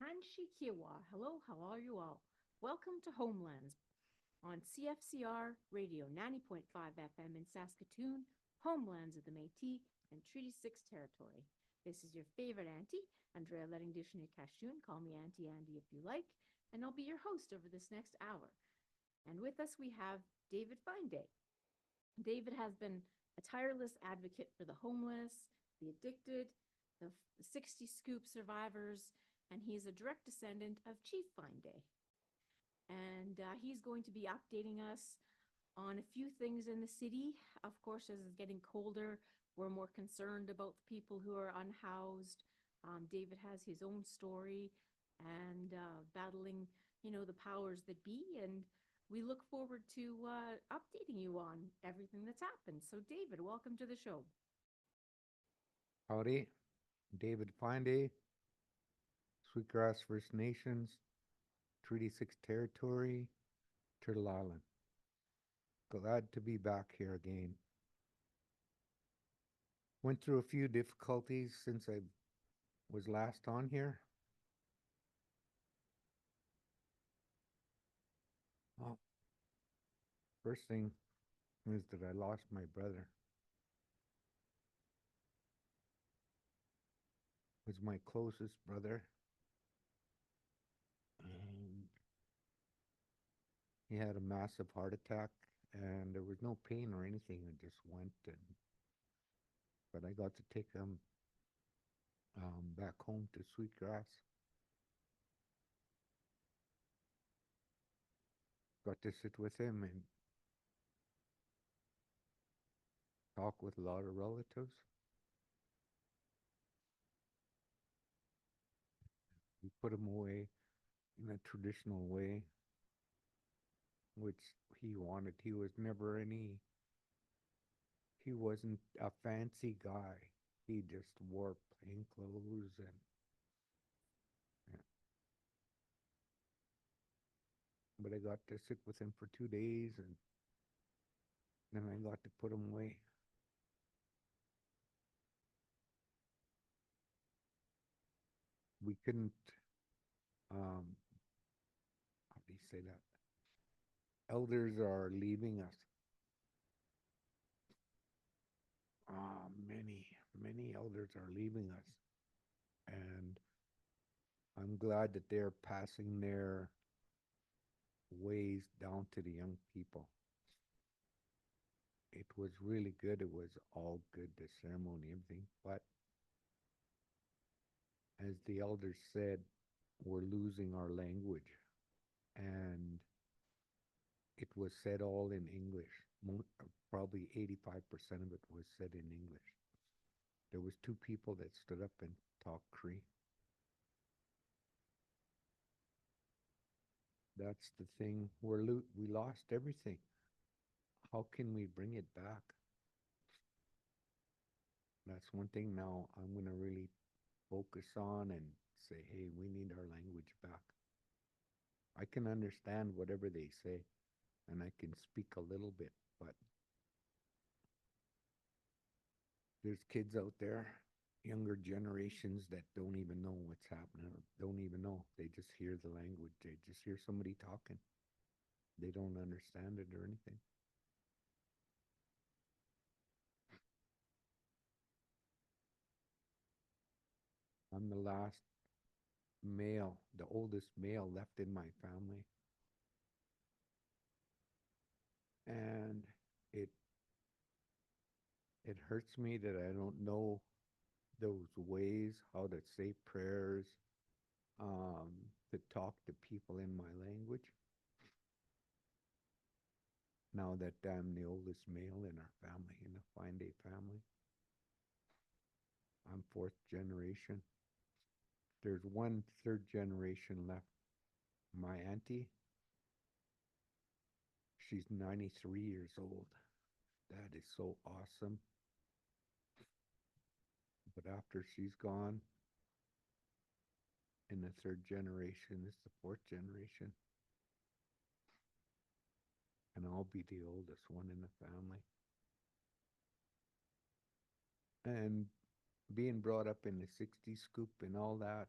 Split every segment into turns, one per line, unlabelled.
Hanshi Kiewa. Hello, how are you all? Welcome to Homelands on CFCR Radio 90.5 FM in Saskatoon, Homelands of the Métis and Treaty 6 territory. This is your favorite auntie, Andrea Letting Cashoon. Call me Auntie Andy if you like, and I'll be your host over this next hour. And with us we have David Fineday. David has been a tireless advocate for the homeless, the addicted, the 60 Scoop survivors, and he's a direct descendant of Chief Fineday. And he's going to be updating us on a few things in the city. Of course, as it's getting colder, we're more concerned about the people who are unhoused. David has his own story and battling, the powers that be. And we look forward to updating you on everything that's happened. So, David, welcome to the show.
Howdy, David Fineday, Sweetgrass First Nations, Treaty 6 Territory, Turtle Island. Glad to be back here again. Went through a few difficulties since I was last on here. Well, first thing is that I lost my brother. He was my closest brother. And he had a massive heart attack and there was no pain or anything. It just went but I got to take him back home to Sweetgrass. Got to sit with him and talk with a lot of relatives. We put him away in a traditional way, which he wanted. He wasn't a fancy guy. He just wore plain clothes yeah. But I got to sit with him for 2 days and then I got to put him away. We couldn't, um, how do you say that? Elders are leaving us. Many elders are leaving us. And I'm glad that they're passing their ways down to the young people. It was really good. It was all good, the ceremony, everything. But as the elders said, we're losing our language. And it was said all in English. Probably 85% of it was said in English. There was two people that stood up and talked Cree. That's the thing. We lost everything. How can we bring it back? That's one thing now I'm going to really focus on and say, hey, we need our language back. I can understand whatever they say and I can speak a little bit, but there's kids out there, younger generations that don't even know what's happening, don't even know. They just hear the language. They just hear somebody talking. They don't understand it or anything. I'm the last male, the oldest male left in my family. And it it hurts me that I don't know those ways, how to say prayers, um, to talk to people in my language. Now that I'm the oldest male in our family, in the Fineday family, I'm fourth generation. There's one third generation left. My auntie, she's 93 years old. That is so awesome. But after she's gone, in the third generation, it's the fourth generation. And I'll be the oldest one in the family. And being brought up in the 60s scoop and all that,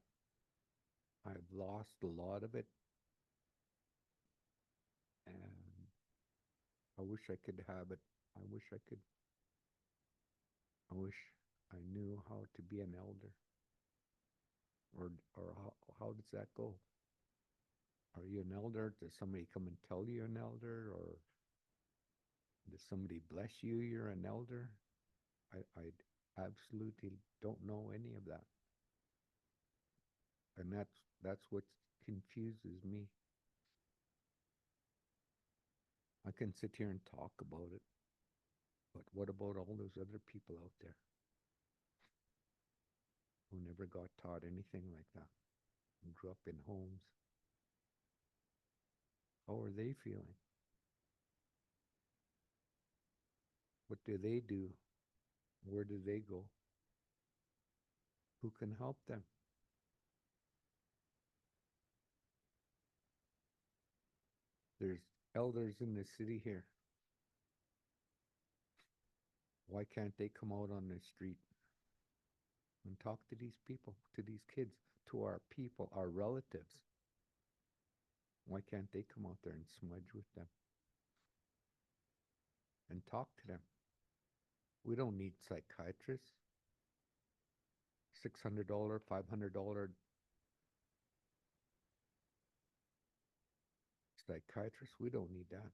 I've lost a lot of it, and I wish I could have it. I wish I could. I wish I knew how to be an elder, or how does that go? Are you an elder? Does somebody come and tell you you're an elder, or does somebody bless you? You're an elder. I absolutely don't know any of that, and that's what confuses me. I can sit here and talk about it, but what about all those other people out there who never got taught anything like that and grew up in homes? How are they feeling? What do they do? Where do they go? Who can help them? There's elders in the city here. Why can't they come out on the street and talk to these people, to these kids, to our people, our relatives? Why can't they come out there and smudge with them and talk to them? We don't need psychiatrists. $600, $500 psychiatrists. We don't need that.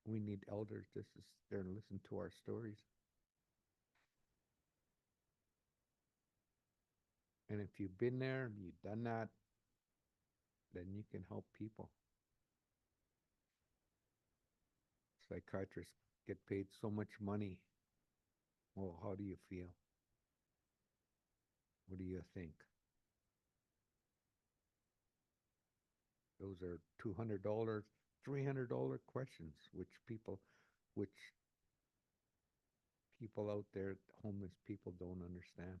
We need elders just to sit there and listen to our stories. And if you've been there, you've done that, then you can help people. Psychiatrists get paid so much money. Well, how do you feel? What do you think? Those are $200, $300 questions, which people out there, homeless people, don't understand.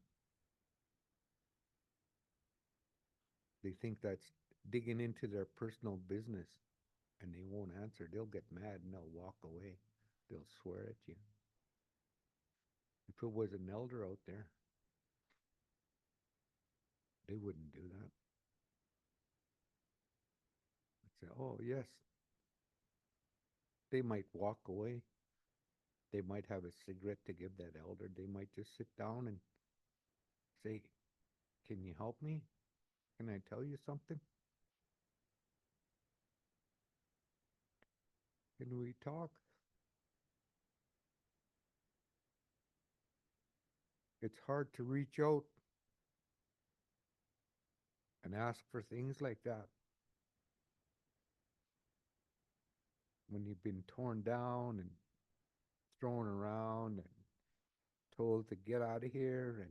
They think that's digging into their personal business, and they won't answer. They'll get mad and they'll walk away. They'll swear at you. If it was an elder out there, they wouldn't do that. They'd say, oh, yes. They might walk away. They might have a cigarette to give that elder. They might just sit down and say, can you help me? Can I tell you something? Can we talk? It's hard to reach out and ask for things like that when you've been torn down and thrown around and told to get out of here, and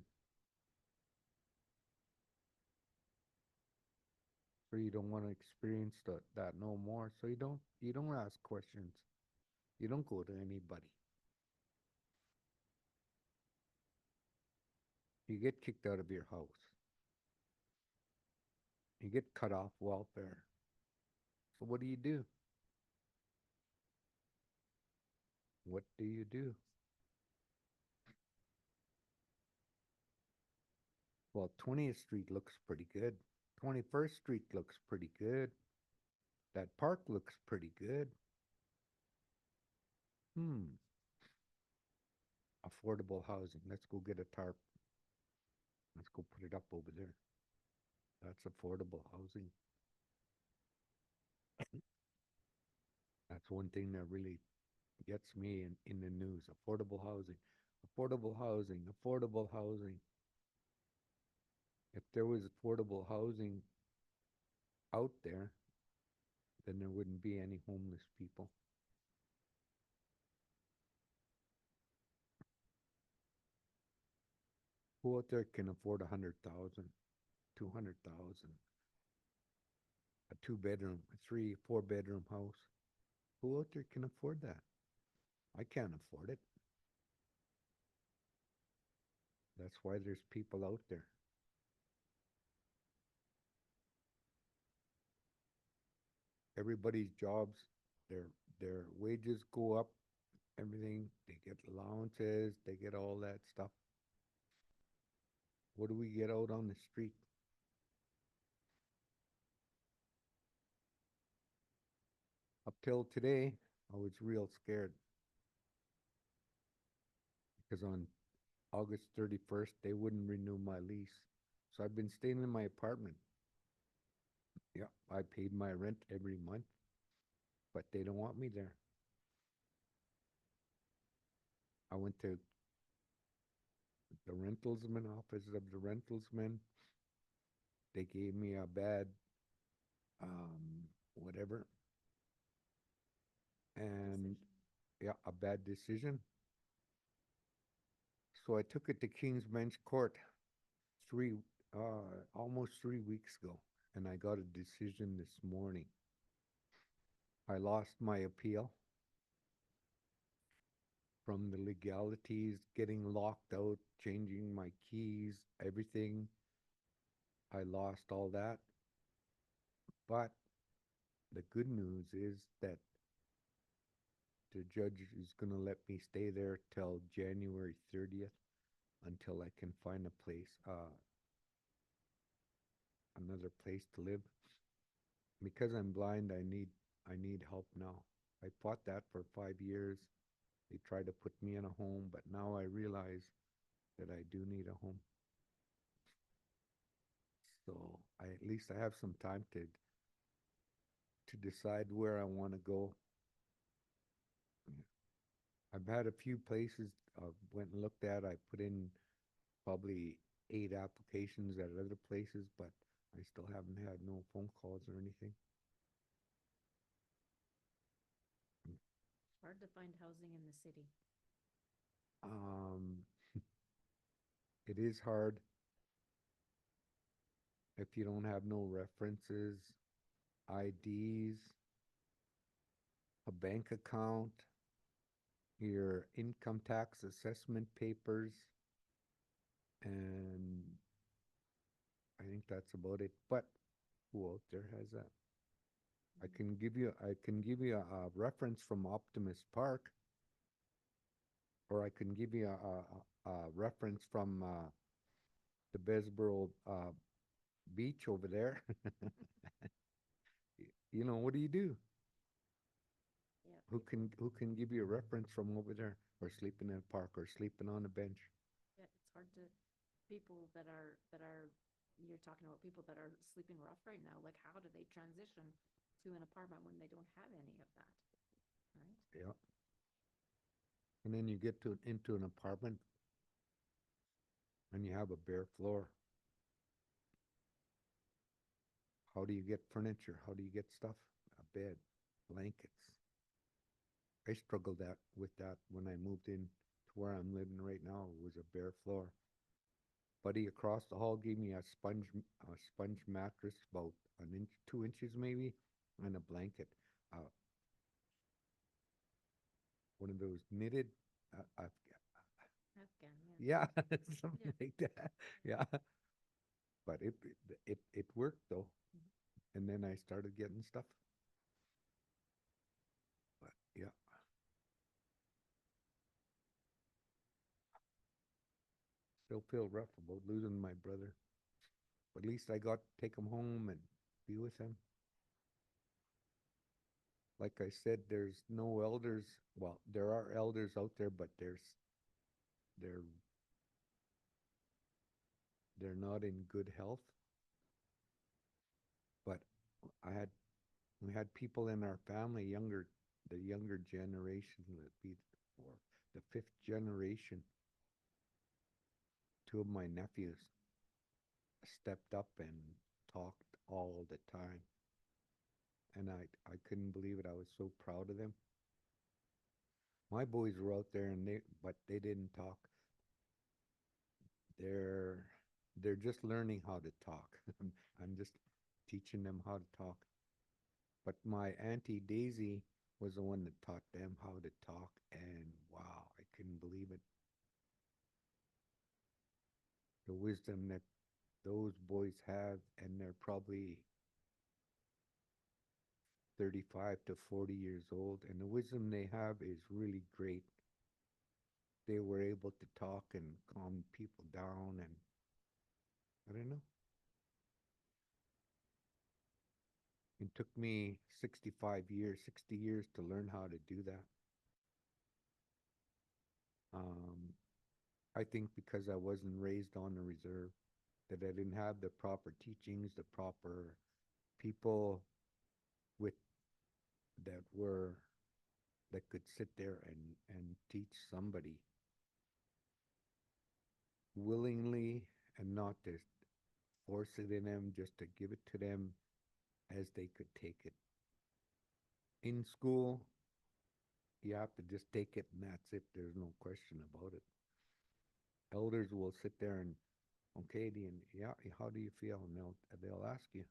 so you don't want to experience that no more. So you don't ask questions. You don't go to anybody. You get kicked out of your house. You get cut off welfare. So what do you do? What do you do? Well, 20th Street looks pretty good. 21st Street looks pretty good. That park looks pretty good. Hmm. Affordable housing. Let's go get a tarp. Let's go put it up over there. That's affordable housing. That's one thing that really gets me in the news. Affordable housing. Affordable housing. Affordable housing. If there was affordable housing out there, then there wouldn't be any homeless people. Who out there can afford 100,000, 200,000, a 2 bedroom, a 3, 4 bedroom house? Who out there can afford that? I can't afford it. That's why there's people out there. Everybody's jobs, their their wages go up, everything. They get allowances, they get all that stuff. What do we get out on the street? Up till today, I was real scared because on August 31st, they wouldn't renew my lease. So I've been staying in my apartment. Yeah, I paid my rent every month, but they don't want me there. I went to the rentalsman office of the rentalsman. They gave me a bad, whatever, and
Decision.
yeah, a bad decision. So I took it to King's Bench Court three, almost 3 weeks ago, and I got a decision this morning. I lost my appeal from the legalities, getting locked out, changing my keys, everything. I lost all that. But the good news is that the judge is going to let me stay there till January 30th until I can find a place, another place to live. Because I'm blind, I need help now. I fought that for 5 years. They tried to put me in a home, but now I realize that I do need a home. So at least I have some time to decide where I want to go. I've had a few places went and looked at. I put in probably 8 applications at other places, but I still haven't had no phone calls or anything.
It's hard to find housing in the city.
Um, it is hard if you don't have no references, IDs, a bank account, your income tax assessment papers, and I think that's about it. But who out there has that? I can give you a reference from Optimus Park, or I can give you a reference from the Besborough beach over there. You know, what do you do?
Yeah,
Who
people.
can who can give you a reference from over there, or sleeping in a park, or sleeping on a bench?
Yeah, it's hard to people that are you're talking about people that are sleeping rough right now. Like, how do they transition to an apartment when they don't have any of that, right?
Yeah. And then you get to into an apartment and you have a bare floor. How do you get furniture? How do you get stuff? A bed, blankets. I struggled that with that when I moved in to where I'm living right now. It was a bare floor. Buddy across the hall gave me a sponge mattress, about an inch, 2 inches maybe, and a blanket. Uh, one of those knitted.
Afghan, yeah.
Yeah, something
Yeah.
like that. Yeah, but it worked though.
Mhm.
And then I started getting stuff. But yeah, still feel rough about losing my brother. But at least I got to take him home and be with him. Like I said, there's no elders. Well, there are elders out there, but they're they're not in good health. But I had we had people in our family, the younger generation, that be or the fifth generation. Two of my nephews stepped up and talked all the time, and I couldn't believe it. I was so proud of them. My boys were out there, but they didn't talk. They're they're just learning how to talk. I'm just teaching them how to talk. But my auntie Daisy was the one that taught them how to talk, and wow, I couldn't believe it. The wisdom that those boys have, and they're probably 35 to 40 years old, and the wisdom they have is really great. They were able to talk and calm people down, and I don't know. In Took me 65 years, 60 years to learn how to do that. Um, I think because I wasn't raised on the reserve, that I didn't have the proper teachings, the proper people with that were that could sit there and teach somebody willingly and not to force it in them, just to give it to them as they could take it. In school, you have to just take it and that's it. There's no question about it. Elders will sit there and, okay, yeah, how do you feel? And they'll ask you.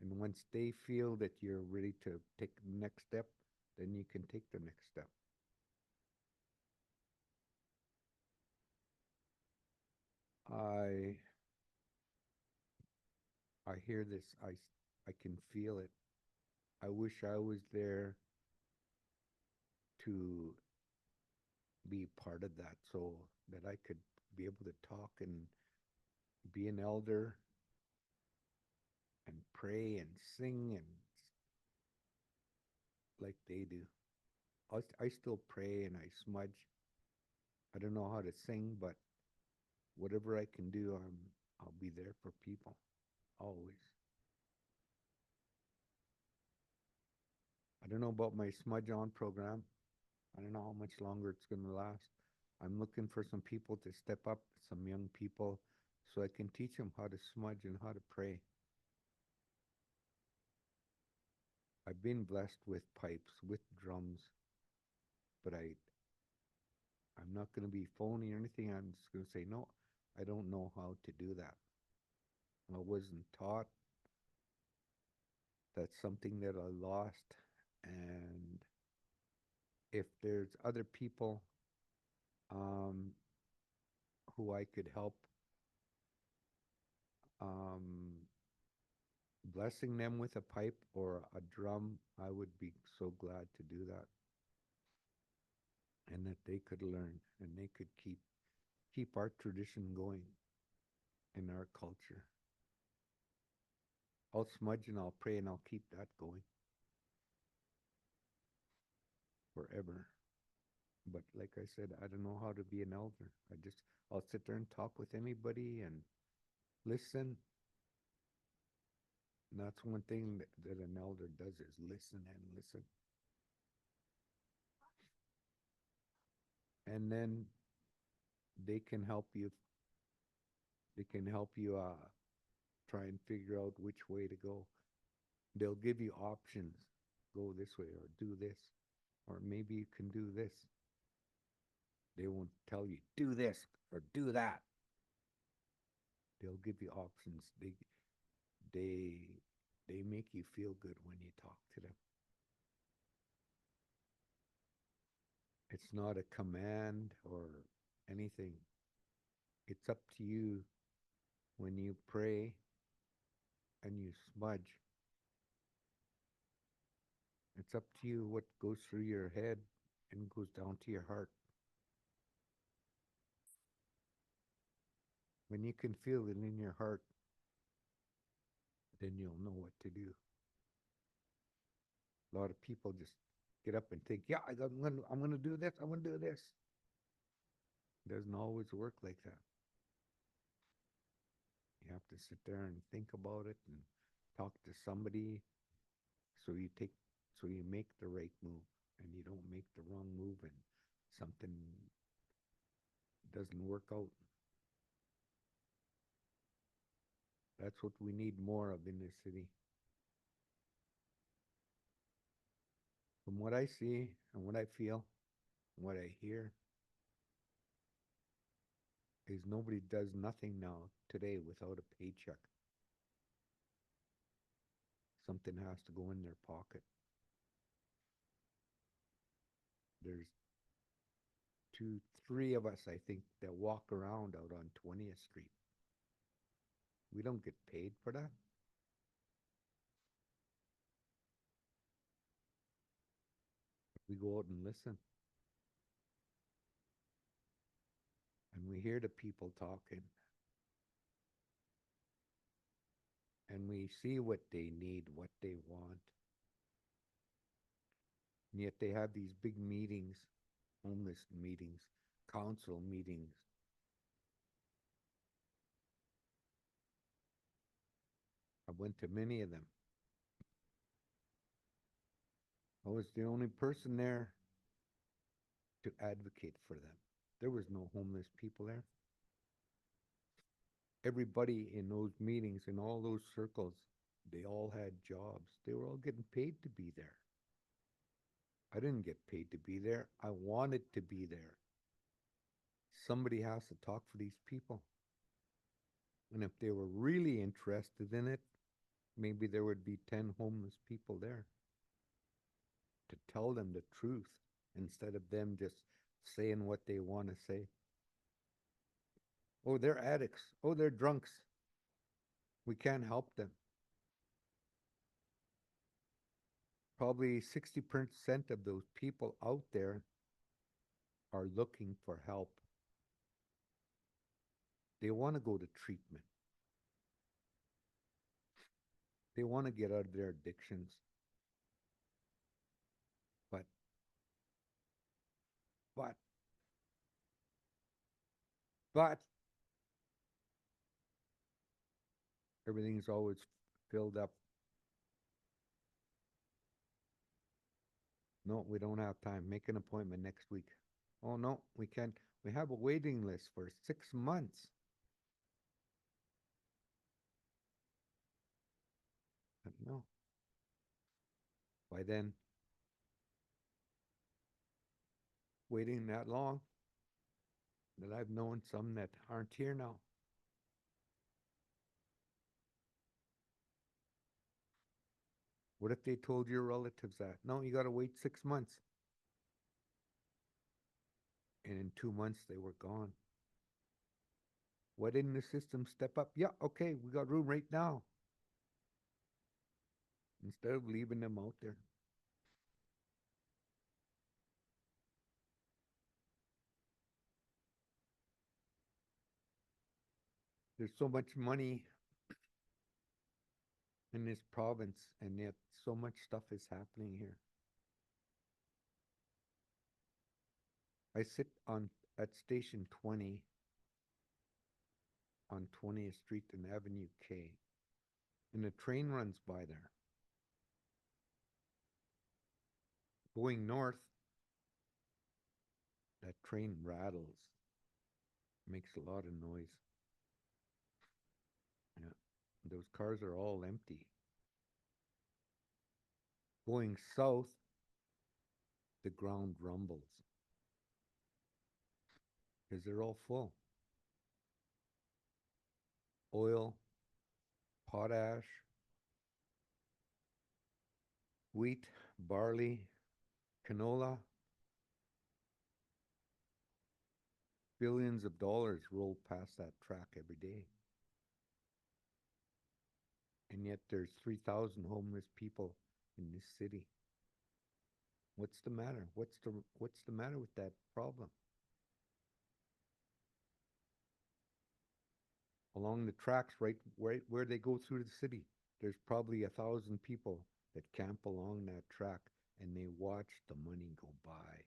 And once they feel that you're ready to take the next step, then you can take the next step. I I hear this. I can feel it. I wish I was there to be part of that so that I could be able to talk and be an elder and pray and sing and like they do. I still pray and I smudge. I don't know how to sing, but whatever I can do, I'll be there for people always. I don't know about my smudge on program. I don't know how much longer it's going to last. I'm looking for some people to step up, some young people, so I can teach them how to smudge and how to pray. I've been blessed with pipes, with drums, but I'm not going to be phony or anything. I'm just going to say, no, I don't know how to do that. I wasn't taught. That's something that I lost. And if there's other people um, who I could help um, blessing them with a pipe or a drum, I would be so glad to do that. And that they could learn and they could keep our tradition going in our culture. I'll smudge and I'll pray and I'll keep that going forever. But like I said, I don't know how to be an elder. I'll sit there and talk with anybody and listen. And that's one thing that an elder does is listen and listen. And then they can help you. They can help you try and figure out which way to go. They'll give you options. Go this way or do this. Or maybe you can do this. They won't tell you, do this or do that. They'll give you options. They they make you feel good when you talk to them. It's not a command or anything. It's up to you when you pray and you smudge. It's up to you what goes through your head and goes down to your heart. When you can feel it in your heart, then you'll know what to do. A lot of people just get up and think, yeah, I'm gonna do this, I'm gonna do this. It doesn't always work like that. You have to sit there and think about it and talk to somebody so you make the right move and you don't make the wrong move and something doesn't work out. That's what we need more of in this city. From what I see and what I feel and what I hear is nobody does nothing now today without a paycheck. Something has to go in their pocket. There's two, three of us, I think, that walk around out on 20th Street. We don't get paid for that. We go out and listen. And we hear the people talking. and we see what they need, what they want. And yet they have these big meetings, homeless meetings, council meetings. I went to many of them. I was the only person there to advocate for them. There was no homeless people there. Everybody in those meetings, in all those circles, they all had jobs. They were all getting paid to be there. I didn't get paid to be there. I wanted to be there. Somebody has to talk for these people. And if they were really interested in it, maybe there would be 10 homeless people there to tell them the truth instead of them just saying what they want to say. Oh, they're addicts. Oh, they're drunks. We can't help them. Probably 60% of those people out there are looking for help. They want to go to treatment. They want to get out of their addictions. But, but, but, everything's always filled up. No, we don't have time. Make an appointment next week. Oh, no, we can't. We have a waiting list for 6 months. But no. By then, waiting that long, that I've known some that aren't here now. What if they told your relatives that? No, you got to wait 6 months. And in 2 months, they were gone. Why didn't the system step up? Yeah, okay, we got room right now. Instead of leaving them out there. There's so much money in this province, and yet so much stuff is happening here. I sit on at Station 20 on 20th Street and Avenue K, and a train runs by there. Going north, that train rattles, makes a lot of noise. Yeah, those cars are all empty. Going south, the ground rumbles because they're all full. Oil, potash, wheat, barley, canola. Billions of dollars roll past that track every day. And yet there's 3,000 homeless people in this city. What's the matter? What's the matter with that problem? Along the tracks, right where they go through the city, there's probably 1,000 people that camp along that track and they watch the money go by.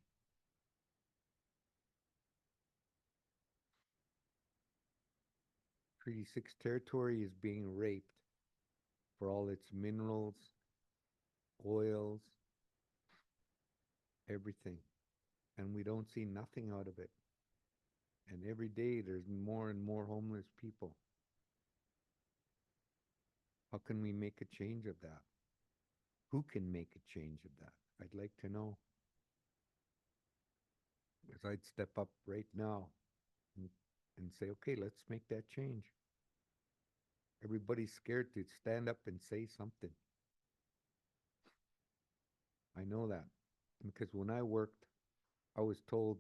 Treaty 6 territory is being raped for all its minerals, oils, everything. And we don't see nothing out of it. And every day there's more and more homeless people. How can we make a change of that? Who can make a change of that? I'd like to know. Because I'd step up right now and say, okay, let's make that change. Everybody's scared to stand up and say something. I know that. Because when I worked, I was told,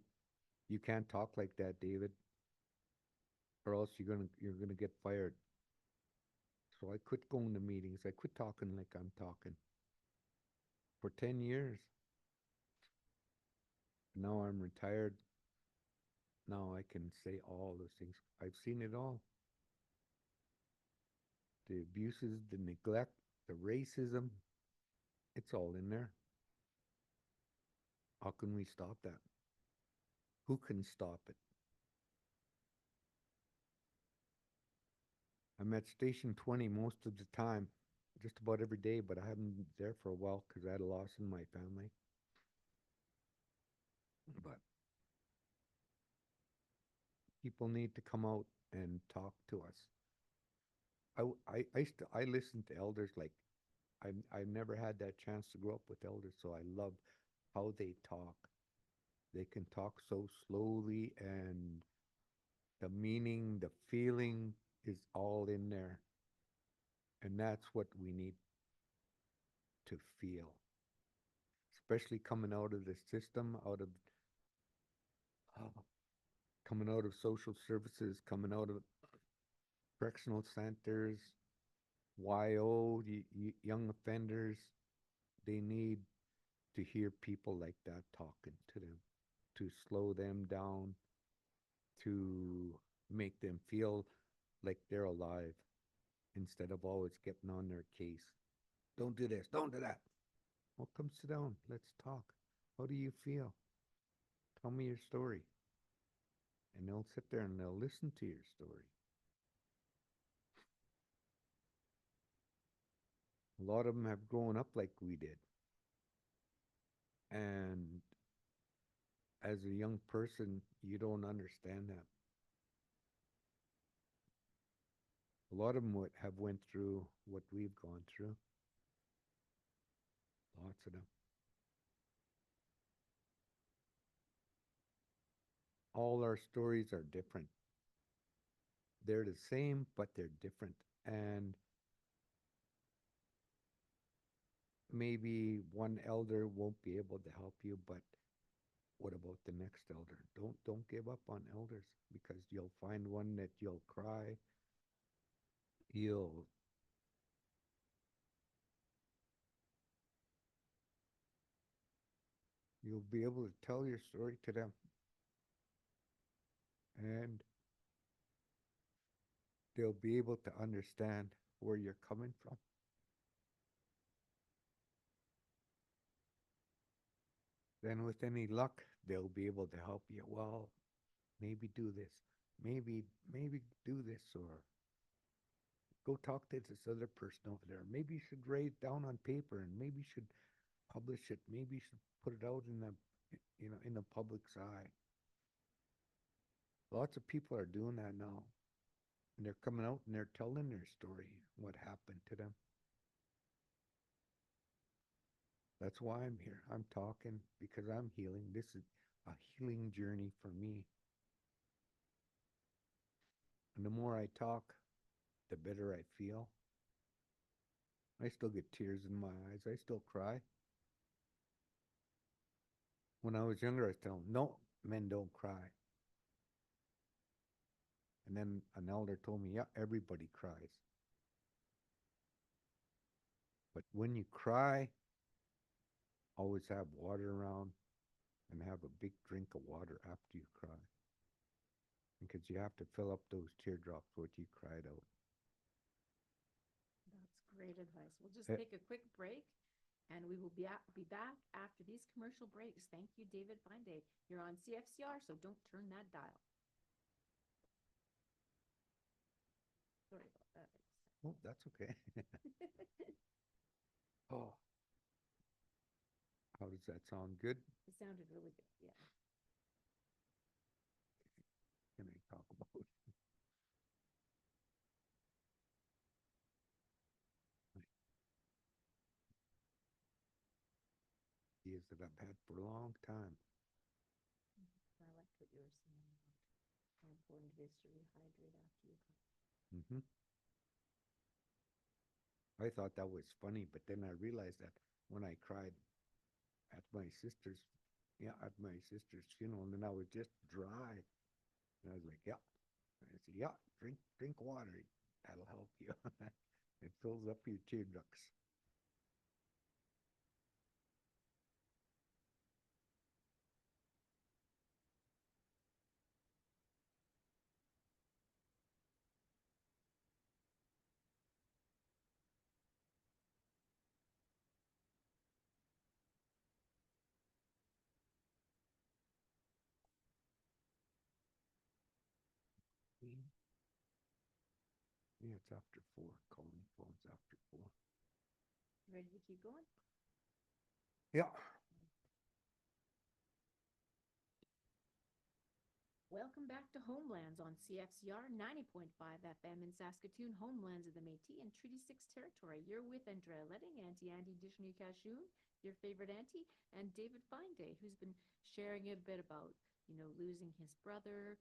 you can't talk like that, David, or else you're gonna get fired. So I quit going to meetings. I quit talking like I'm talking. For 10 years. Now I'm retired. Now I can say all those things. I've seen it all. the abuses, the neglect, the racism, it's all in there. How can we stop that? Who can stop it? I'm at Station 20 most of the time, just about every day, but I haven't been there for a while because I had a loss in my family. But people need to come out and talk to us. I listen to elders like I never had that chance to grow up with elders, so I love how they talk. They can talk so slowly, and the meaning, the feeling is all in there. And that's what we need to feel, especially coming out of the system, uh, coming out of social services, coming out of correctional centers, YO, young offenders. They need to hear people like that talking to them, to slow them down, to make them feel like they're alive instead of always getting on their case. Don't do this, don't do that. Well, come sit down. Let's talk. How do you feel? Tell me your story. And they'll sit there and they'll listen to your story. A lot of them have grown up like we did. And as a young person, you don't understand that. A lot of them have went through what we've gone through. Lots of them. All our stories are different. They're the same, but they're different. And maybe one elder won't be able to help you, but what about the next elder? Don't give up on elders, because you'll find one that you'll cry. You'll you'll be able to tell your story to them, and they'll be able to understand where you're coming from. Then with any luck, they'll be able to help you. Well, maybe do this. Maybe do this, or go talk to this other person over there. Maybe you should write it down on paper, and maybe you should publish it. Maybe you should put it out in the public's eye. Lots of people are doing that now. And they're coming out and they're telling their story, what happened to them. That's why I'm here. I'm talking because I'm healing. This is a healing journey for me. And the more I talk, the better I feel. I still get tears in my eyes. I still cry. When I was younger, I was telling them, no, men don't cry. And then an elder told me, yeah, everybody cries. But when you cry, always have water around and have a big drink of water after you cry. Because you have to fill up those teardrops what you cried out.
That's great advice. We'll just
Eh,
take a quick break and we will be back after these commercial breaks. Thank you, David Fineday. You're on CFCR, so don't turn that dial. Sorry about that.
Oh, that's okay. Oh, how does that sound? Good?
It sounded really good. Yeah.
Can I talk about ideas that I've had for a long time?
I like what you were saying about how important it is to rehydrate after you come.
Hmm. I thought that was funny, but then I realized that when I cried at my sister's, yeah, at my sister's funeral, and then I was just dry, and I was like, yeah. And I said, yeah, drink water. That'll help you. It fills up your tear ducts. it's after 4. Calling phones after 4.
Ready to keep going?
Yeah.
Welcome back to Homelands on CFCR 90.5 FM in Saskatoon, Homelands of the Métis and Treaty 6 territory. You're with Andrea Letting, Auntie Andy Dishnu Kashoon, your favorite auntie, and David Fineday, who's been sharing a bit about, losing his brother,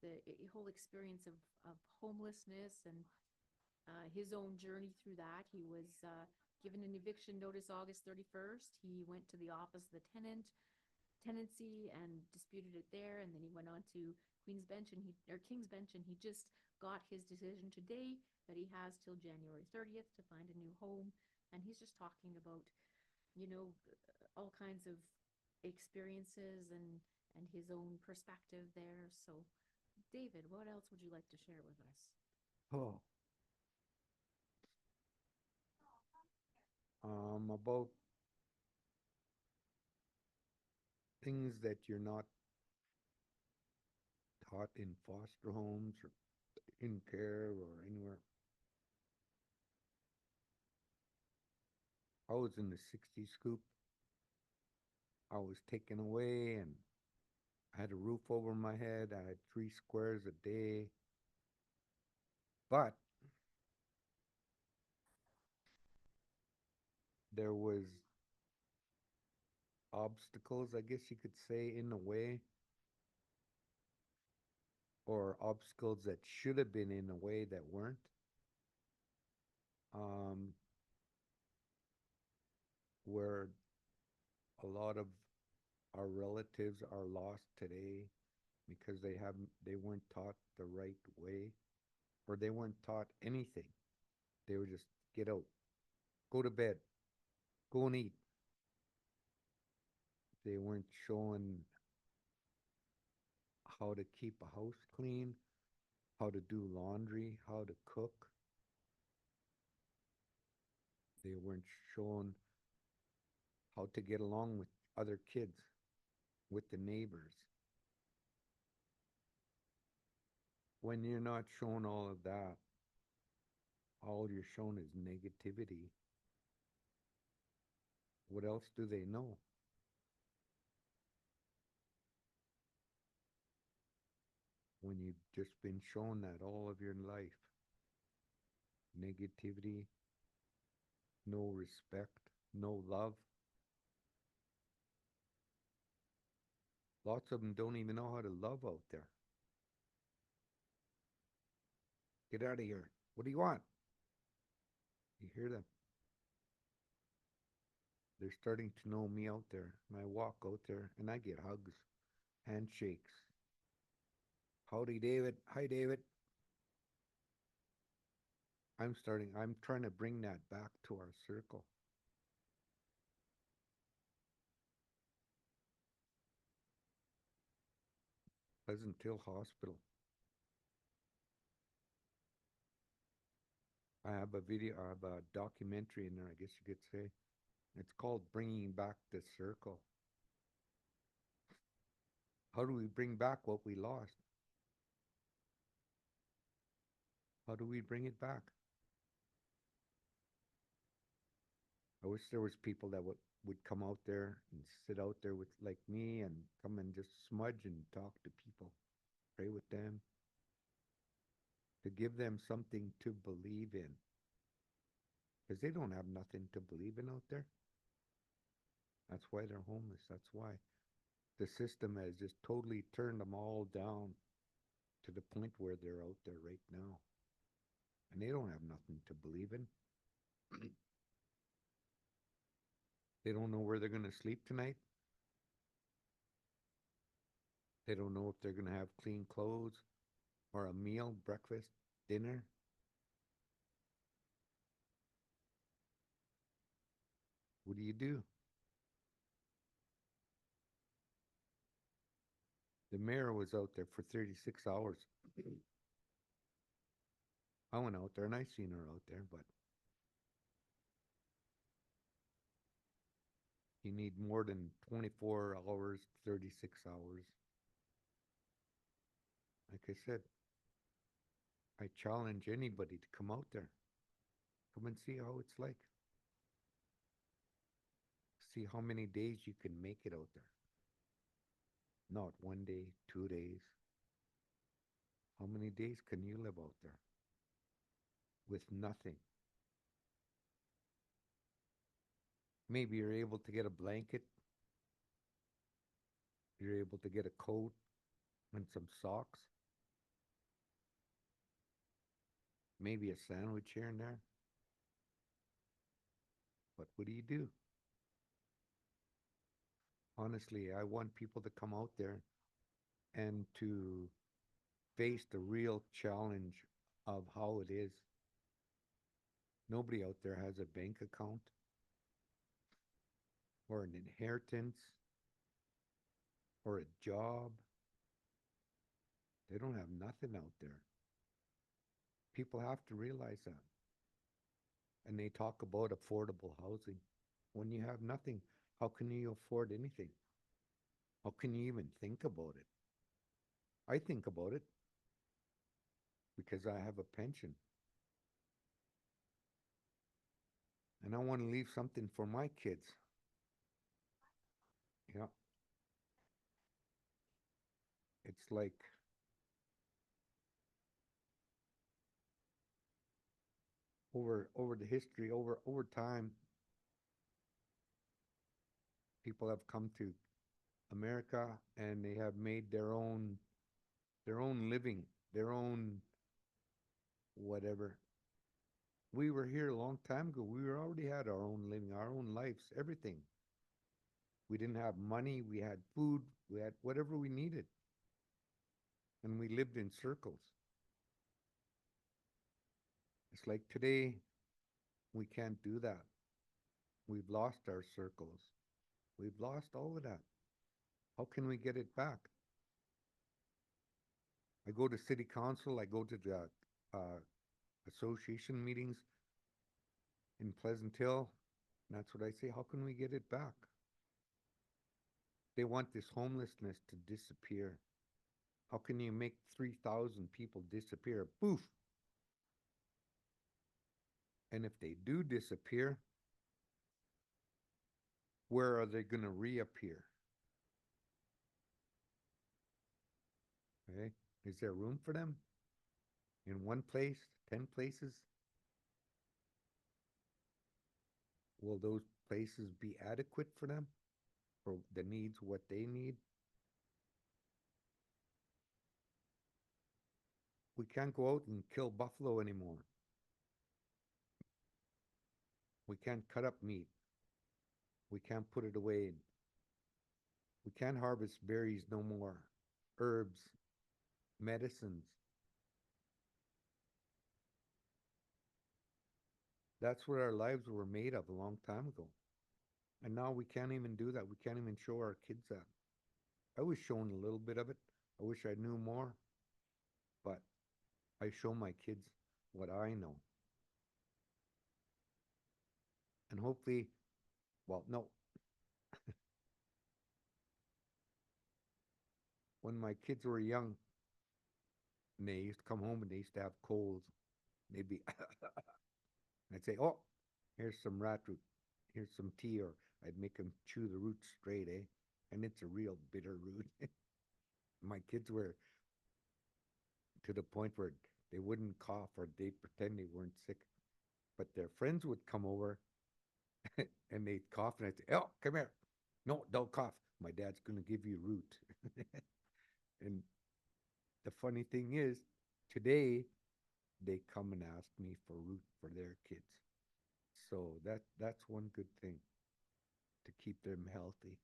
the whole experience of homelessness and his own journey through that. He was given an eviction notice August 31st. He went to the office of the tenancy and disputed it there, and then he went on to King's Bench and he just got his decision today that he has till January 30th to find a new home. And he's just talking about, all kinds of experiences and his own perspective there. So, David, what else would you like to share with us?
Oh. About things that you're not taught in foster homes or in care or anywhere. I was in the 60 scoop. I was taken away and I had a roof over my head. I had 3 squares a day. But there was obstacles, I guess you could say, in the way, or obstacles that should have been in a way that weren't. Um, where a lot of our relatives are lost today because they weren't taught the right way, or they weren't taught anything. They were just get out, go to bed, go and eat. They weren't shown how to keep a house clean, how to do laundry, how to cook. They weren't shown how to get along with other kids, with the neighbors. When you're not shown all of that, all you're shown is negativity. What else do they know? When you've just been shown that all of your life. Negativity, no respect, no love. Lots of them don't even know how to love out there. Get out of here. What do you want? You hear them. They're starting to know me out there. And I walk out there and I get hugs, handshakes. Howdy, David. Hi, David. I'm trying to bring that back to our circle. Pleasant Hill Hospital. I have a documentary in there, I guess you could say. It's called Bringing Back the Circle. How do we bring back what we lost? How do we bring it back? I wish there was people that would come out there and sit out there with like me and come and just smudge and talk to people, pray with them, to give them something to believe in. Because they don't have nothing to believe in out there. That's why they're homeless. That's why the system has just totally turned them all down to the point where they're out there right now. And they don't have nothing to believe in. They don't know where they're going to sleep tonight. They don't know if they're going to have clean clothes or a meal, breakfast, dinner. What do you do? The mayor was out there for 36 hours. I went out there and I seen her out there, but you need more than 24 hours, 36 hours. Like I said, I challenge anybody to come out there. Come and see how it's like. See how many days you can make it out there. Not 1 day, 2 days. How many days can you live out there with nothing? Maybe you're able to get a blanket, you're able to get a coat and some socks, maybe a sandwich here and there. But what do you do? Honestly, I want people to come out there and to face the real challenge of how it is. Nobody out there has a bank account or an inheritance or a job. They don't have nothing out there. People have to realize that. And they talk about affordable housing. When you have nothing, how can you afford anything? How can you even think about it? I think about it because I have a pension. And I want to leave something for my kids. Yeah. It's like over the history, over time, people have come to America and they have made their own living, their own whatever. We were here a long time ago. We were already had our own living, our own lives, everything. We didn't have money, we had food, we had whatever we needed. And we lived in circles. It's like today we can't do that. We've lost our circles. We've lost all of that. How can we get it back? I go to city council, I go to the association meetings in Pleasant Hill, and that's what I say. How can we get it back? They want this homelessness to disappear. How can you make 3,000 people disappear? Poof! And if they do disappear, where are they going to reappear? Okay? Is there room for them? In one place, 10 places? Will those places be adequate for them? For the needs, what they need? We can't go out and kill buffalo anymore. We can't cut up meat. We can't put it away. We can't harvest berries no more. Herbs, medicines. That's what our lives were made of a long time ago. And now we can't even do that. We can't even show our kids that. I was shown a little bit of it. I wish I knew more. But I show my kids what I know. And hopefully, well, no. When my kids were young, and they used to come home and they used to have colds, they'd be, I'd say, oh, here's some rat root. Here's some tea, or I'd make them chew the root straight, eh? And it's a real bitter root. My kids were to the point where they wouldn't cough or they'd pretend they weren't sick. But their friends would come over and they'd cough and I'd say, oh, come here. No, don't cough. My dad's going to give you root. And the funny thing is, today they come and ask me for root for their kids. So that's one good thing to keep them healthy.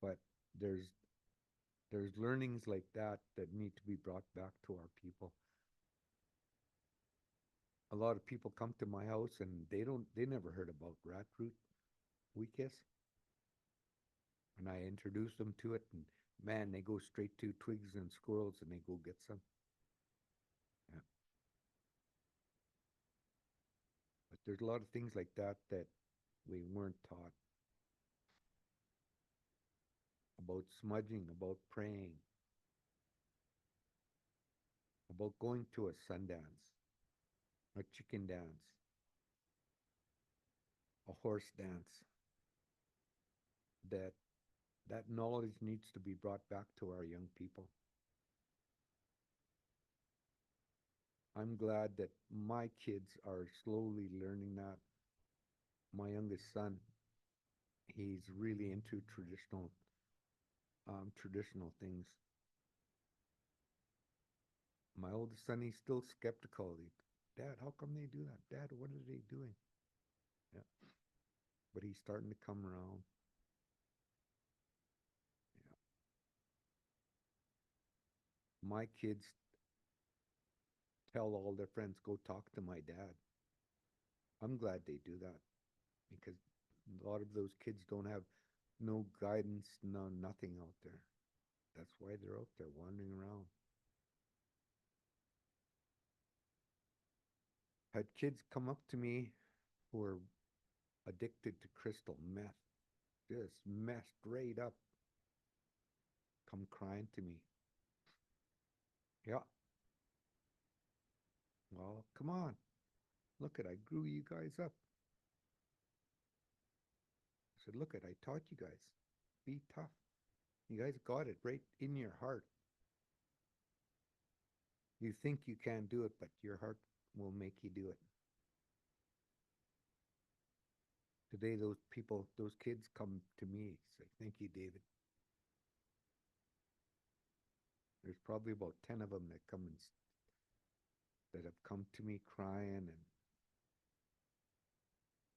But there's there's learnings like that that need to be brought back to our people. A lot of people come to my house and they never heard about rat root weakest, and I introduce them to it, and man, they go straight to twigs and squirrels and they go get some. Yeah. But there's a lot of things like that that we weren't taught about smudging, about praying, about going to a Sundance, a chicken dance, a horse dance, that that knowledge needs to be brought back to our young people. I'm glad that my kids are slowly learning that. My youngest son, he's really into traditional things. My oldest son, he's still skeptical. Dad, how come they do that? Dad, what are they doing? Yeah, but he's starting to come around. Yeah. My kids tell all their friends, go talk to my dad. I'm glad they do that because a lot of those kids don't have no guidance, no nothing out there. That's why they're out there wandering around. Had kids come up to me who are addicted to crystal meth, just messed right up, come crying to me. Yeah, well, come on. Look at, I grew you guys up. I said, look at, I taught you guys. Be tough. You guys got it right in your heart. You think you can't do it, but your heart will make you do it. Today, those people, those kids come to me, say, thank you, David. There's probably about 10 of them that that have come to me crying,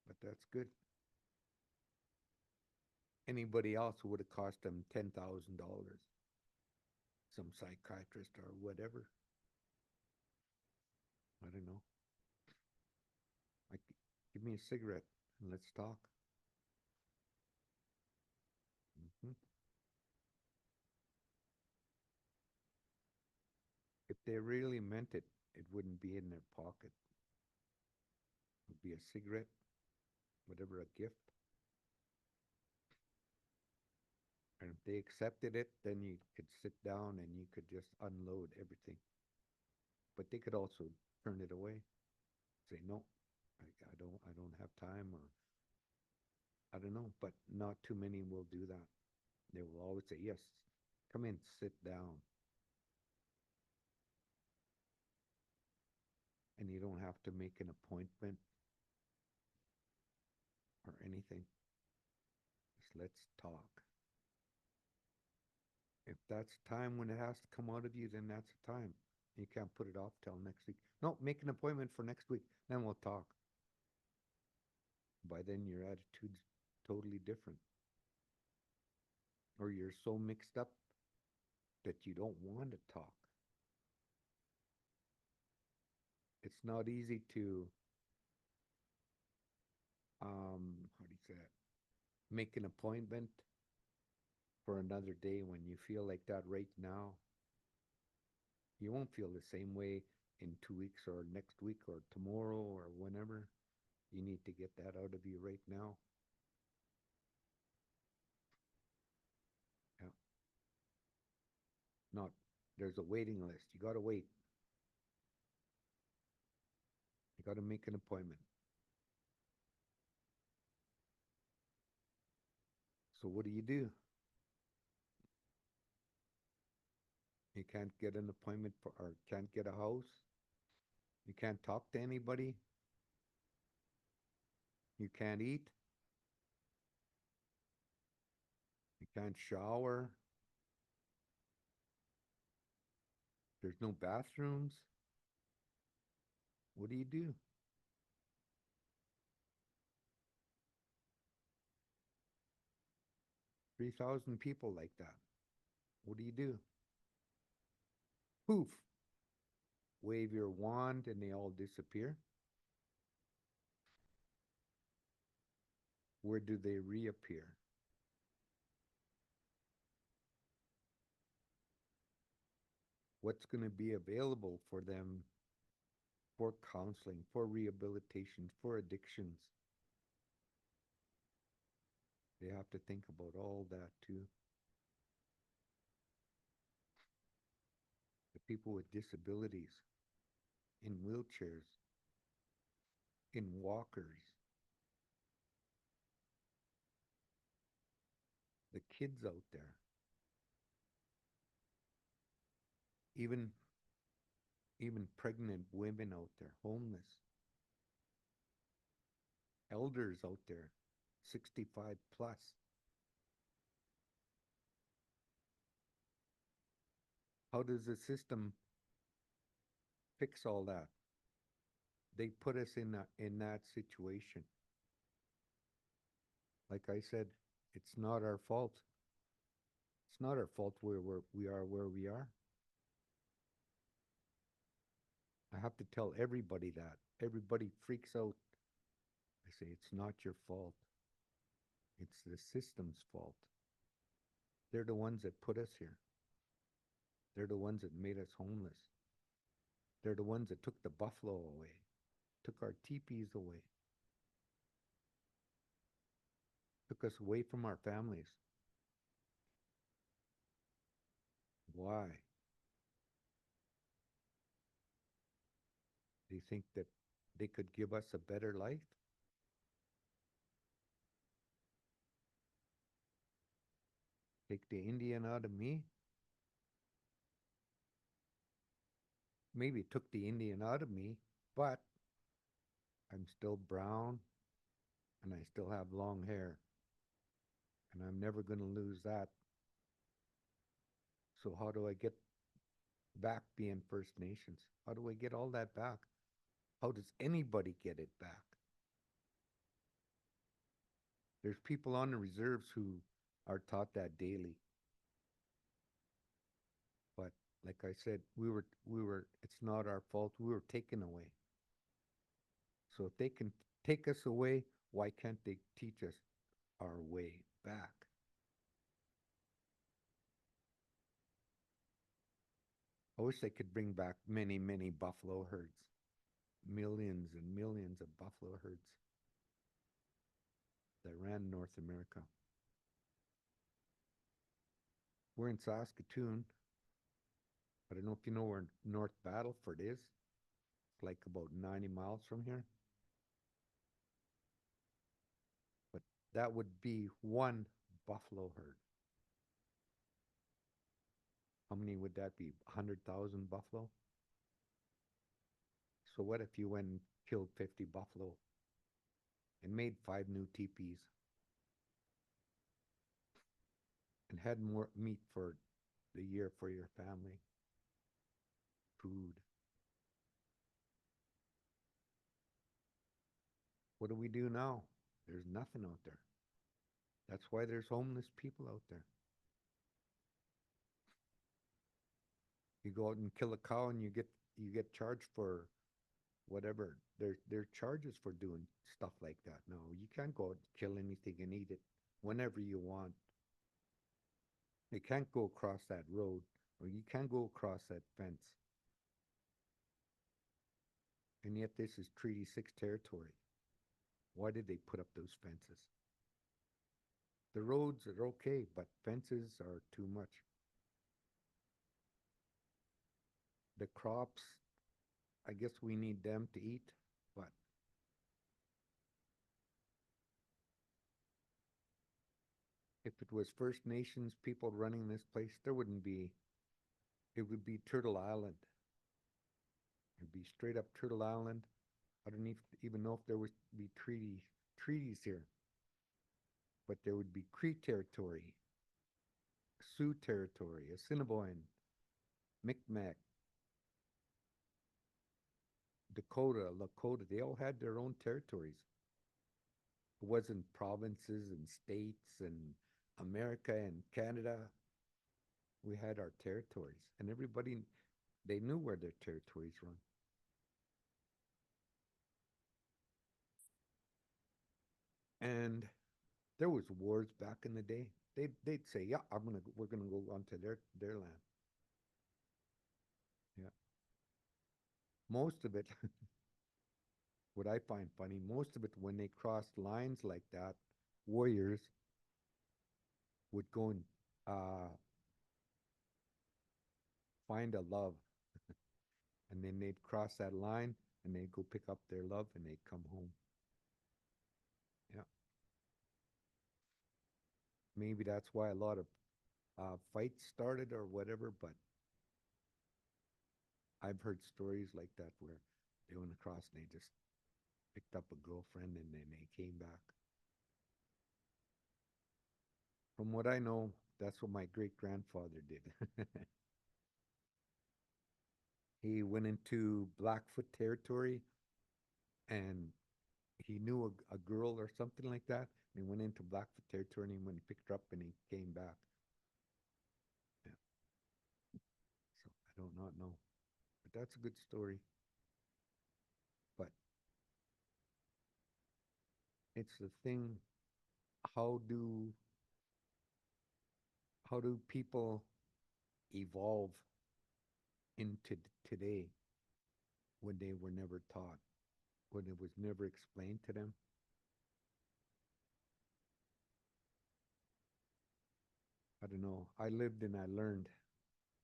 but that's good. Anybody else would have cost them $10,000, some psychiatrist or whatever. I don't know. Like, give me a cigarette and let's talk. Hmm. If they really meant it, it wouldn't be in their pocket. It would be a cigarette, whatever, a gift. And if they accepted it, then you could sit down and you could just unload everything. But they could also turn it away, say no, I don't have time, or I don't know. But not too many will do that. They will always say yes, come in, sit down, and you don't have to make an appointment or anything. Just let's talk. If that's time when it has to come out of you, then that's the time. You can't put it off till next week. No, make an appointment for next week, then we'll talk. By then your attitude's totally different. Or you're so mixed up that you don't want to talk. It's not easy to how do you say it? Make an appointment for another day when you feel like that right now. You won't feel the same way in 2 weeks or next week or tomorrow or whenever. You need to get that out of you right now. Yeah. Not there's a waiting list. You got to wait. You got to make an appointment. So what do? You can't get an appointment for, or can't get a house. You can't talk to anybody. You can't eat. You can't shower. There's no bathrooms. What do? 3,000 people like that. What do? Poof. Wave your wand and they all disappear. Where do they reappear? What's going to be available for them for counseling, for rehabilitation, for addictions? They have to think about all that too. The people with disabilities, in wheelchairs, in walkers, the kids out there, even even pregnant women out there, homeless, elders out there, 65 plus. How does the system fix all that? They put us in that situation. Like I said, it's not our fault. It's not our fault we are where we are. I have to tell everybody that. Everybody freaks out. I say, it's not your fault. It's the system's fault. They're the ones that put us here. They're the ones that made us homeless. They're the ones that took the buffalo away, took our teepees away, took us away from our families. Why? They think that they could give us a better life? Take the Indian out of me? Maybe it took the Indian out of me, but I'm still brown and I still have long hair. And I'm never going to lose that. So how do I get back being First Nations? How do I get all that back? How does anybody get it back? There's people on the reserves who are taught that daily. But like I said, it's not our fault. We were taken away. So if they can take us away, why can't they teach us our way back? I wish they could bring back many, many buffalo herds, millions and millions of buffalo herds that ran North America. We're in Saskatoon. I don't know if you know where North Battleford is. It's like about 90 miles from here. But that would be one buffalo herd. How many would that be? 100,000 buffalo? So what if you went and killed 50 buffalo and made 5 new teepees and had more meat for the year for your family? Food. What do we do now? There's nothing out there. That's why there's homeless people out there. You go out and kill a cow and you get charged for whatever. There's charges for doing stuff like that. No, you can't go out and kill anything and eat it whenever you want. You can't go across that road or you can't go across that fence. And yet this is Treaty 6 territory. Why did they put up those fences? The roads are okay, but fences are too much. The crops, I guess we need them to eat, but if it was First Nations people running this place, there wouldn't be, it would be Turtle Island. It'd be straight up Turtle Island. I don't even know if there would be treaties here, but there would be Cree territory, Sioux territory, Assiniboine, Micmac, Dakota, Lakota. They all had their own territories. It wasn't provinces and states and America and Canada. We had our territories, and everybody, they knew where their territories run. And there was wars back in the day. They'd say, "Yeah, we're gonna go onto their land." Yeah, most of it, what I find funny, most of it when they crossed lines like that, warriors would go and uh, find a love, And then they'd cross that line and they'd go pick up their love and they'd come home. Yeah. Maybe that's why a lot of fights started or whatever, but I've heard stories like that where they went across and they just picked up a girlfriend and then they came back. From what I know, that's what my great grandfather did. He went into Blackfoot territory and he knew a girl or something like that. And he went into Blackfoot territory and he went and picked her up and he came back. Yeah. So I do not know. But that's a good story. But it's the thing, how do how do people evolve into today when they were never taught, when it was never explained to them? I don't know. I lived and I learned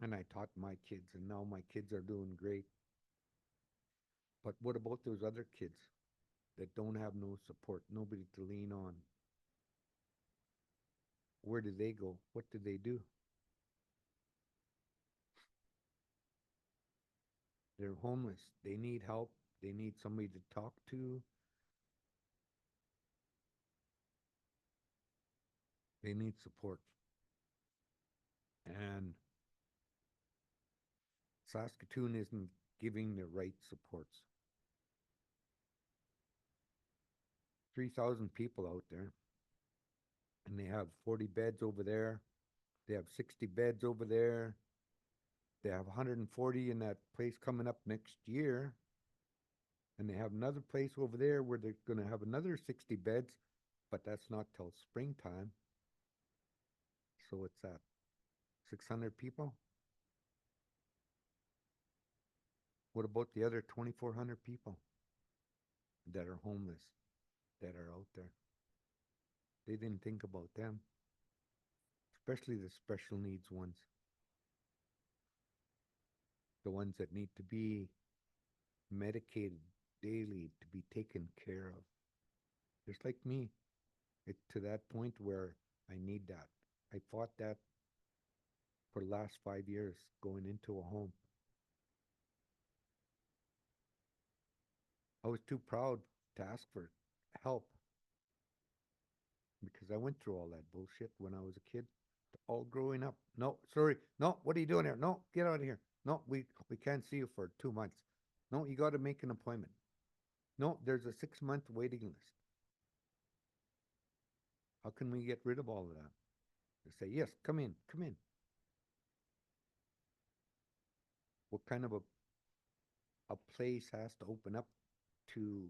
and I taught my kids and now my kids are doing great. But what about those other kids that don't have no support, nobody to lean on? Where do they go? What do they do? They're homeless. They need help. They need somebody to talk to. They need support. And Saskatoon isn't giving the right supports. 3,000 people out there, and they have 40 beds over there. They have 60 beds over there. They have 140 in that place coming up next year. And they have another place over there where they're going to have another 60 beds, but that's not till springtime. So what's that? 600 people? What about the other 2,400 people that are homeless, that are out there? They didn't think about them, especially the special needs ones, the ones that need to be medicated daily, to be taken care of. Just like me, it's to that point where I need that. I fought that for the last 5 years going into a home. I was too proud to ask for help because I went through all that bullshit when I was a kid, all growing up. No, sorry, no, what are you doing here? No, get out of here. No, we can't see you for 2 months. No, you got to make an appointment. No, there's a 6 month waiting list. How can we get rid of all of that? They say, yes, come in, come in. What kind of a place has to open up to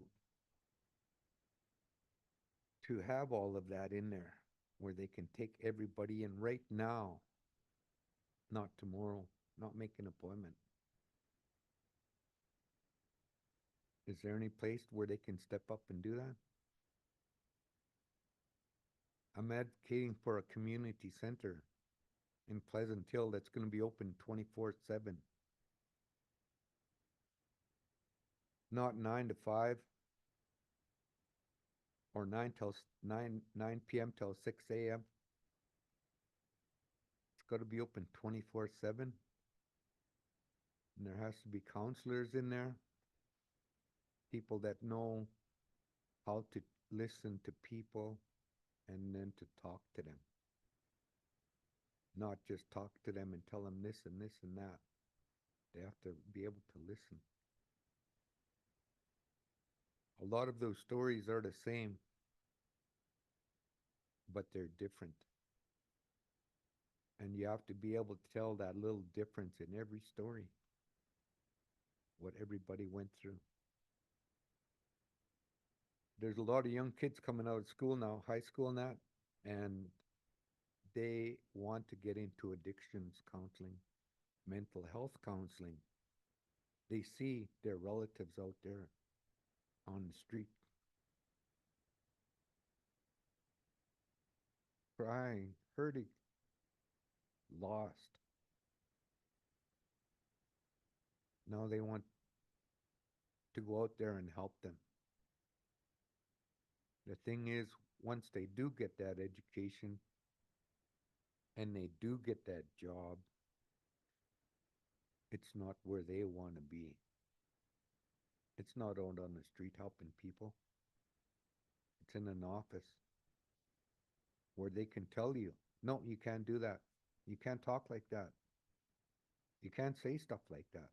have all of that in there where they can take everybody in right now, not tomorrow, not make an appointment? Is there any place where they can step up and do that? I'm advocating for a community center in Pleasant Hill that's going to be open 24/7. Not 9 to 5 or 9 p.m. till 6 a.m. It's got to be open 24/7. And there has to be counselors in there, people that know how to listen to people and then to talk to them. Not just talk to them and tell them this and this and that. They have to be able to listen. A lot of those stories are the same, but they're different. And you have to be able to tell that little difference in every story, what everybody went through. There's a lot of young kids coming out of school now, high school and that, and they want to get into addictions counseling, mental health counseling. They see their relatives out there on the street crying, hurting, lost. Now they want to go out there and help them. The thing is, once they do get that education and they do get that job, it's not where they want to be. It's not out on the street helping people. It's in an office where they can tell you, no, you can't do that. You can't talk like that. You can't say stuff like that.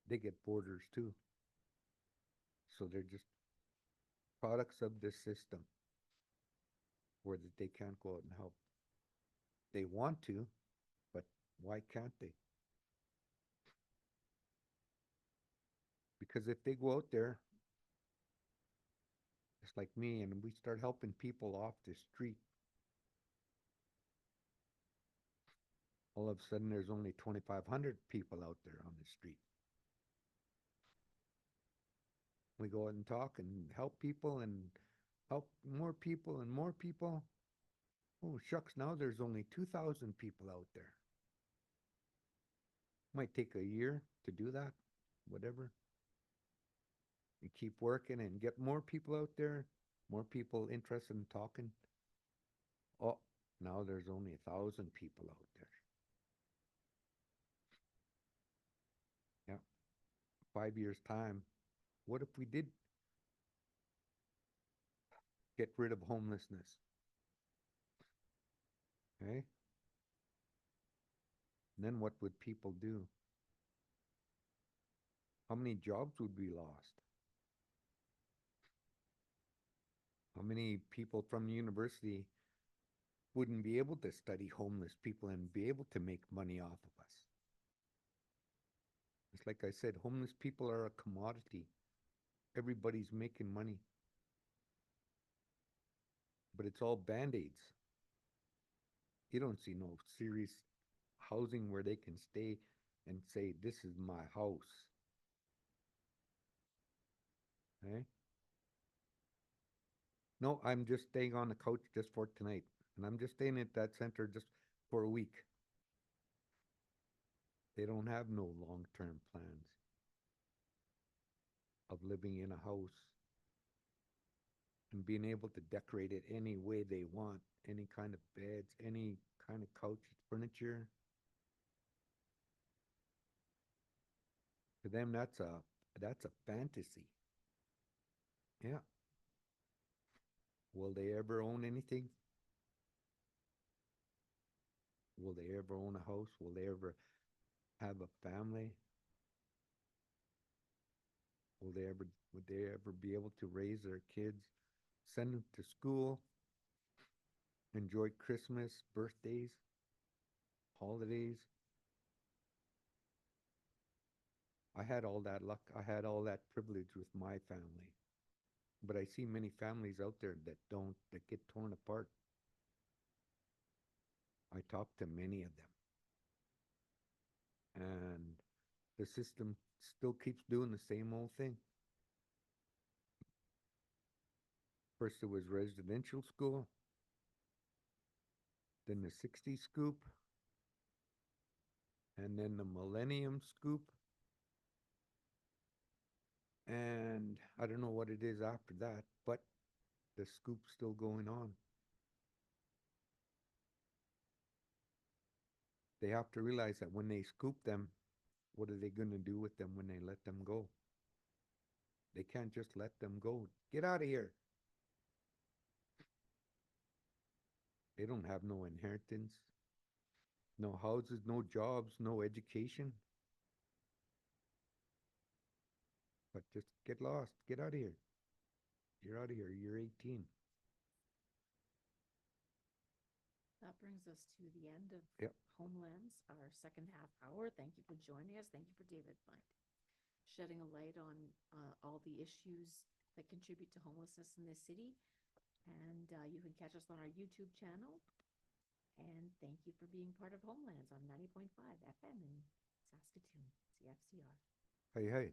They get borders too. So they're just products of this system where they can't go out and help. They want to, but why can't they? Because if they go out there, just like me, and we start helping people off the street, all of a sudden there's only 2,500 people out there on the street. We go out and talk and help people and help more people and more people. Oh, shucks, now there's only 2,000 people out there. Might take a year to do that, whatever. And keep working and get more people out there, more people interested in talking. Oh, now there's only 1,000 people out there. Yeah. 5 years' time, what if we did get rid of homelessness? Okay? And then what would people do? How many jobs would be lost? How many people from the university wouldn't be able to study homeless people and be able to make money off of us? It's like I said, homeless people are a commodity. Everybody's making money. But it's all band-aids. You don't see no serious housing where they can stay and say, this is my house. Okay? No, I'm just staying on the couch just for tonight. And I'm just staying at that center just for a week. They don't have no long-term plans of living in a house and being able to decorate it any way they want, any kind of beds, any kind of couch, furniture. To them, that's a fantasy. Yeah. Will they ever own anything? Will they ever own a house? Will they ever have a family? Would they ever be able to raise their kids, send them to school, enjoy Christmas, birthdays, holidays? I had all that luck. I had all that privilege with my family. But I see many families out there that don't, that get torn apart. I talk to many of them. And the system still keeps doing the same old thing. First it was residential school, then the 60s scoop, and then the millennium scoop. And I don't know what it is after that, but the scoop's still going on. They have to realize that when they scoop them, what are they going to do with them when they let them go? They can't just let them go. Get out of here. They don't have no inheritance, no houses, no jobs, no education. But just get lost. Get out of here. You're out of here. You're 18.
That brings us to the end of
Yep.
Homelands, our second half hour. Thank you for joining us. Thank you for David Bunt shedding a light on all the issues that contribute to homelessness in this city. And you can catch us on our YouTube channel. And thank you for being part of Homelands on 90.5 FM in Saskatoon, CFCR.
Hey, hey.